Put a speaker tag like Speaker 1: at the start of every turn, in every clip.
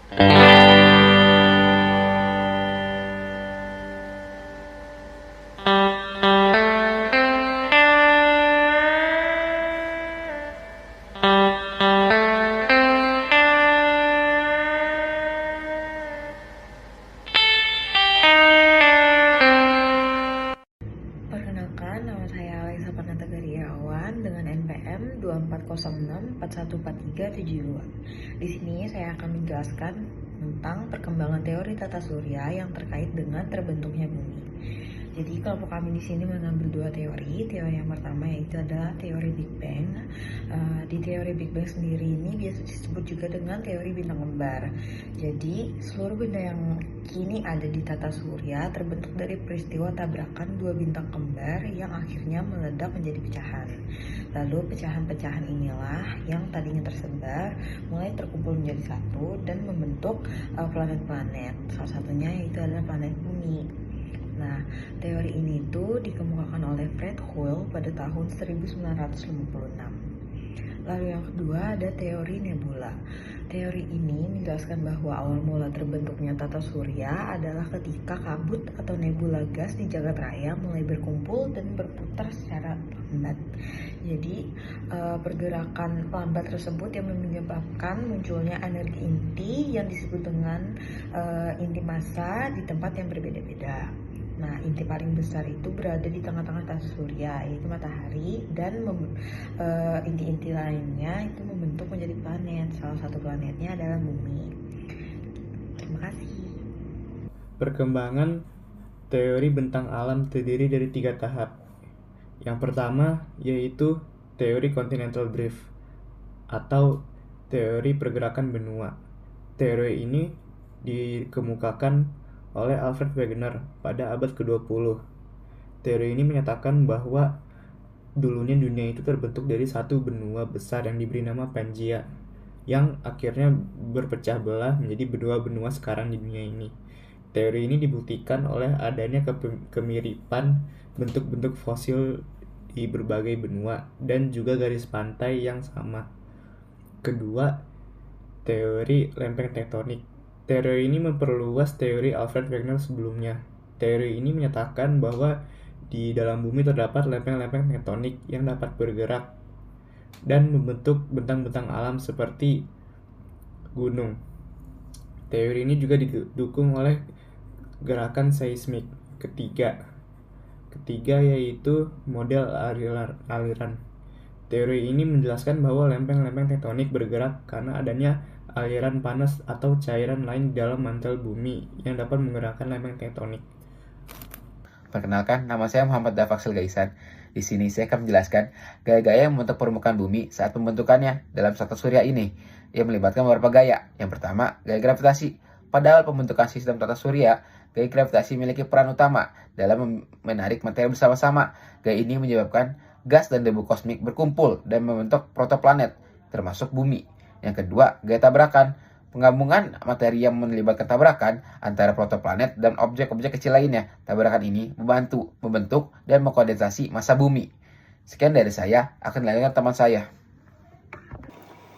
Speaker 1: Perkenalkan, nama saya Alexa Panatagariawan dengan NPM 2406414372. Di sini saya akan menjelaskan tentang perkembangan teori tata surya yang terkait dengan terbentuknya bumi. Jadi kelompok kami di sini mengambil dua teori. Teori yang pertama yaitu adalah teori Big Bang. Di teori Big Bang sendiri ini biasa disebut juga dengan teori bintang kembar. Jadi seluruh benda yang kini ada di tata surya terbentuk dari peristiwa tabrakan dua bintang kembar yang akhirnya meledak menjadi pecahan. Lalu pecahan-pecahan inilah yang tadinya tersebar mulai terkumpul menjadi satu dan membentuk planet-planet. Salah satunya yaitu adalah planet bumi. Nah, teori ini tuh dikemukakan oleh Fred Hoyle pada tahun 1956. Lalu yang kedua ada teori nebula. Teori ini menjelaskan bahwa awal mula terbentuknya tata surya adalah ketika kabut atau nebula gas di jagat raya mulai berkumpul dan berputar secara lambat. Jadi pergerakan lambat tersebut yang menyebabkan munculnya energi inti yang disebut dengan inti massa di tempat yang berbeda-beda. Nah, inti paling besar itu berada di tengah-tengah tata surya, yaitu matahari, dan inti-inti lainnya itu membentuk menjadi planet. Salah satu planetnya adalah bumi. Terima kasih.
Speaker 2: Perkembangan teori bentang alam terdiri dari 3 tahap. Yang pertama yaitu teori continental drift atau teori pergerakan benua. Teori ini dikemukakan oleh Alfred Wegener pada abad ke-20. Teori ini menyatakan bahwa dulunya dunia itu terbentuk dari satu benua besar yang diberi nama Pangaea, yang akhirnya berpecah belah menjadi benua-benua sekarang di dunia ini. Teori ini dibuktikan oleh adanya kemiripan bentuk-bentuk fosil di berbagai benua dan juga garis pantai yang sama. Kedua, teori lempeng tektonik. Teori ini memperluas teori Alfred Wegener sebelumnya. Teori ini menyatakan bahwa di dalam bumi terdapat lempeng-lempeng tektonik yang dapat bergerak dan membentuk bentang-bentang alam seperti gunung. Teori ini juga didukung oleh gerakan seismik. Ketiga yaitu model aliran. Teori ini menjelaskan bahwa lempeng-lempeng tektonik bergerak karena adanya aliran panas atau cairan lain di dalam mantel bumi yang dapat menggerakkan lempeng tektonik.
Speaker 3: Perkenalkan, nama saya Muhammad Dafaksil Gaisan. Di sini saya akan menjelaskan gaya-gaya yang membentuk permukaan bumi saat pembentukannya dalam tata surya ini. Ia melibatkan beberapa gaya. Yang pertama, gaya gravitasi. Pada awal pembentukan sistem tata surya, gaya gravitasi memiliki peran utama dalam menarik materi bersama-sama. Gaya ini menyebabkan gas dan debu kosmik berkumpul dan membentuk protoplanet, termasuk bumi. Yang kedua, gaya tabrakan. Penggabungan materi yang melibatkan tabrakan antara protoplanet dan objek-objek kecil lainnya. Tabrakan ini membantu membentuk dan mengkondensasi massa bumi. Sekian dari saya, akan dilanjutkan teman saya.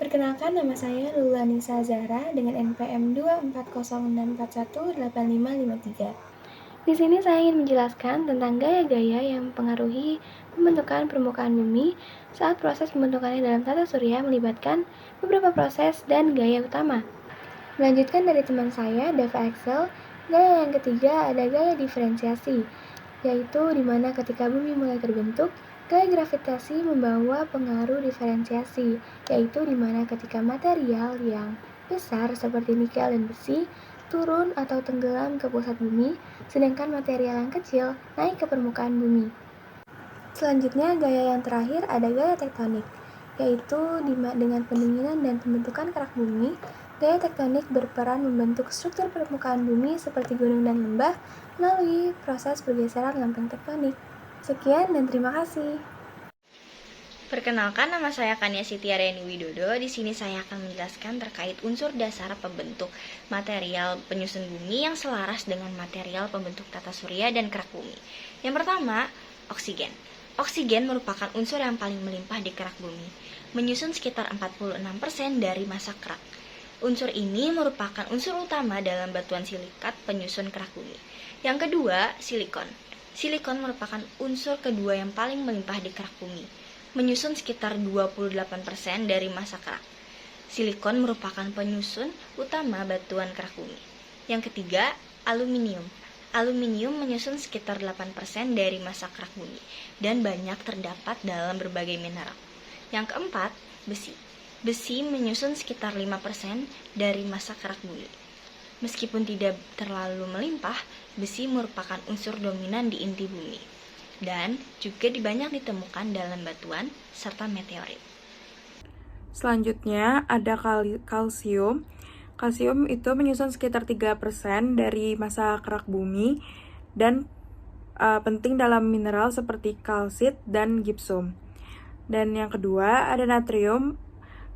Speaker 4: Perkenalkan, nama saya Lulanisa Zahra dengan NPM 2406418553. Di sini saya ingin menjelaskan tentang gaya-gaya yang mempengaruhi pembentukan permukaan bumi saat proses pembentukannya dalam tata surya melibatkan beberapa proses dan gaya utama. Melanjutkan dari teman saya, Dava Excel, gaya yang ketiga ada gaya diferensiasi, yaitu di mana ketika bumi mulai terbentuk, gaya gravitasi membawa pengaruh diferensiasi, yaitu di mana ketika material yang besar seperti nikel dan besi turun atau tenggelam ke pusat bumi, sedangkan material yang kecil naik ke permukaan bumi. Selanjutnya, gaya yang terakhir ada gaya tektonik, yaitu dengan pendinginan dan pembentukan kerak bumi. Gaya tektonik berperan membentuk struktur permukaan bumi seperti gunung dan lembah melalui proses pergeseran lempeng tektonik. Sekian dan terima kasih.
Speaker 5: Perkenalkan, nama saya Kania Sitiareni Widodo. Di sini saya akan menjelaskan terkait unsur dasar pembentuk material penyusun bumi yang selaras dengan material pembentuk tata surya dan kerak bumi. Yang pertama, oksigen. Oksigen merupakan unsur yang paling melimpah di kerak bumi, menyusun sekitar 46% dari massa kerak. Unsur ini merupakan unsur utama dalam batuan silikat penyusun kerak bumi. Yang kedua, silikon. Silikon merupakan unsur kedua yang paling melimpah di kerak bumi, menyusun sekitar 28% dari massa kerak. Silikon merupakan penyusun utama batuan kerak bumi. Yang ketiga, aluminium. Aluminium menyusun sekitar 8% dari massa kerak bumi dan banyak terdapat dalam berbagai mineral. Yang keempat, besi. Besi menyusun sekitar 5% dari massa kerak bumi. Meskipun tidak terlalu melimpah, besi merupakan unsur dominan di inti bumi dan juga banyak ditemukan dalam batuan serta meteorit.
Speaker 6: Selanjutnya ada kalsium. Kalsium itu menyusun sekitar 3% dari massa kerak bumi dan penting dalam mineral seperti kalsit dan gipsum. Dan yang kedua ada natrium.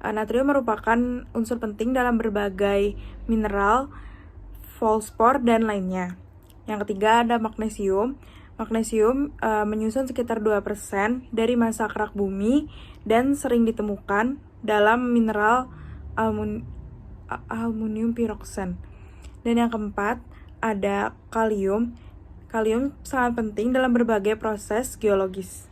Speaker 6: Natrium merupakan unsur penting dalam berbagai mineral, fosfor, dan lainnya. Yang ketiga ada magnesium. Magnesium menyusun sekitar 2% dari massa kerak bumi dan sering ditemukan dalam mineral aluminium piroksan. Dan yang keempat ada kalium. Kalium sangat penting dalam berbagai proses geologis.